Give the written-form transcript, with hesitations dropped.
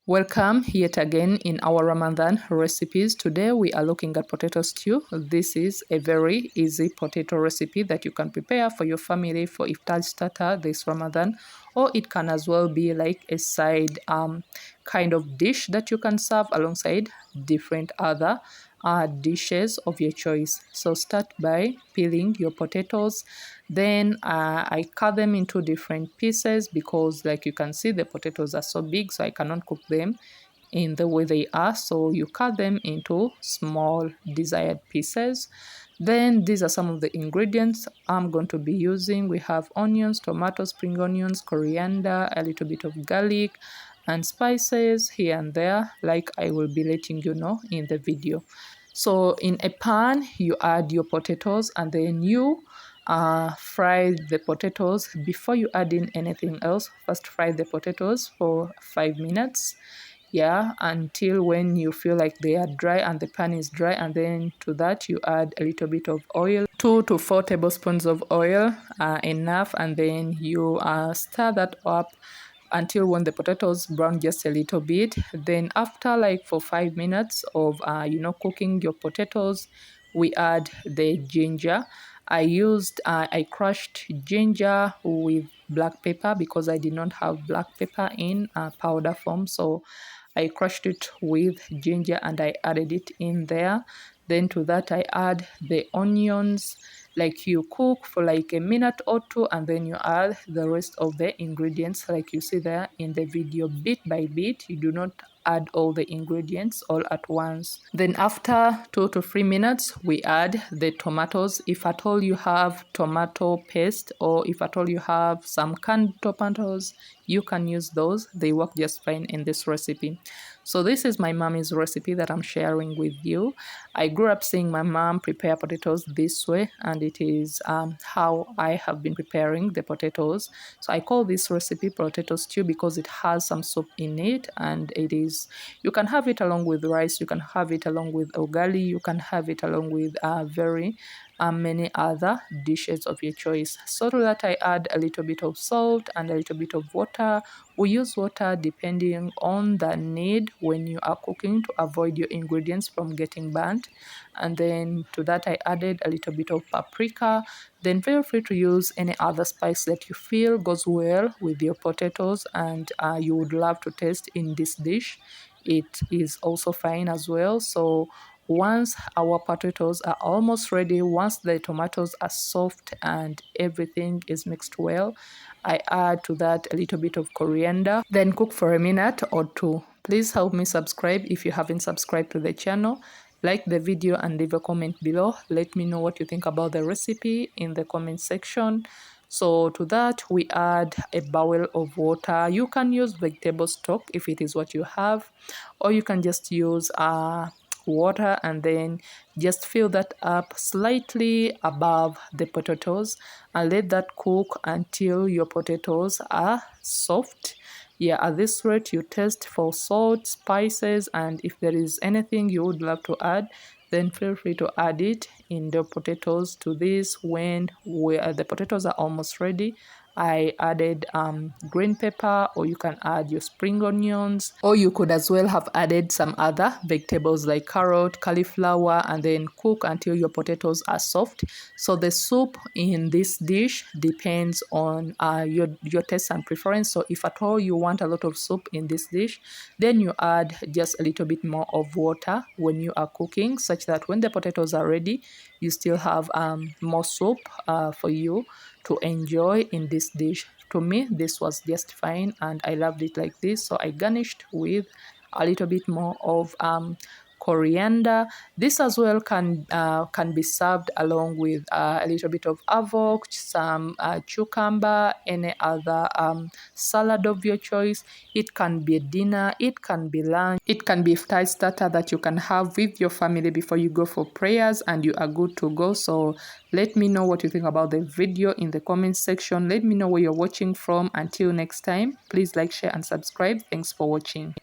Welcome yet again in our Ramadan recipes. Today we are looking at potato stew. This is a very easy potato recipe that you can prepare for your family for iftar starter this Ramadan, or it can as well be like a side kind of dish that you can serve alongside different other dishes of your choice. So start by peeling your potatoes. Then I cut them into different pieces because like you can see the potatoes are so big, so I cannot cook them in the way they are. So you cut them into small desired pieces. Then these are some of the ingredients I'm going to be using. We have onions, tomatoes, spring onions, coriander, a little bit of garlic, and spices here and there, like I will be letting you know in the video. So in a pan, you add your potatoes and then you fry the potatoes before you add in anything else. First fry the potatoes for 5 minutes, yeah, until when you feel like they are dry and the pan is dry, and then to that you add a little bit of oil, 2 to 4 tablespoons of oil, enough, and then you stir that up until when the potatoes brown just a little bit. Then after like for 5 minutes of cooking your potatoes, we add the ginger. I crushed ginger with black pepper because I did not have black pepper in powder form, so I crushed it with ginger and I added it in there. Then to that I add the onions, like you cook for like a minute or two, and then you add the rest of the ingredients like you see there in the video, bit by bit. You do not add all the ingredients all at once. Then after 2 to 3 minutes we add the tomatoes. If at all you have tomato paste, or if at all you have some canned tomatoes, you can use those. They work just fine in this recipe. So this is my mommy's recipe that I'm sharing with you. I grew up seeing my mom prepare potatoes this way, and it is how I have been preparing the potatoes. So I call this recipe potato stew because it has some soup in it, and it is, you can have it along with rice, you can have it along with ugali, you can have it along with very many other dishes of your choice. So to that I add a little bit of salt and a little bit of water. We use water depending on the need when you are cooking to avoid your ingredients from getting burnt. And then to that I added a little bit of paprika. Then feel free to use any other spice that you feel goes well with your potatoes and you would love to taste in this dish. It is also fine as well. So once our potatoes are almost ready, once the tomatoes are soft and everything is mixed well, I add to that a little bit of coriander. Then cook for a minute or two. Please help me subscribe if you haven't subscribed to the channel. Like the video and leave a comment below. Let me know what you think about the recipe in the comment section. So to that we add a bowl of water. You can use vegetable stock if it is what you have, or you can just use water and then just fill that up slightly above the potatoes and let that cook until your potatoes are soft. Yeah, at this rate you taste for salt, spices, and if there is anything you would love to add, then feel free to add it in the potatoes. To this, when the potatoes are almost ready, I added green pepper, or you can add your spring onions, or you could as well have added some other vegetables like carrot, cauliflower, and then cook until your potatoes are soft. So the soup in this dish depends on your taste and preference. So if at all you want a lot of soup in this dish, then you add just a little bit more of water when you are cooking, such that when the potatoes are ready, you still have more soup for you to enjoy in this dish. To me, this was just fine and I loved it like this. So I garnished with a little bit more of coriander. This as well can be served along with a little bit of avocado, some cucumber, any other salad of your choice. It can be dinner, it can be lunch, it can be iftar starter that you can have with your family before you go for prayers and you are good to go. So let me know what you think about the video in the comment section. Let me know where you're watching from. Until next time, please like, share and subscribe. Thanks for watching.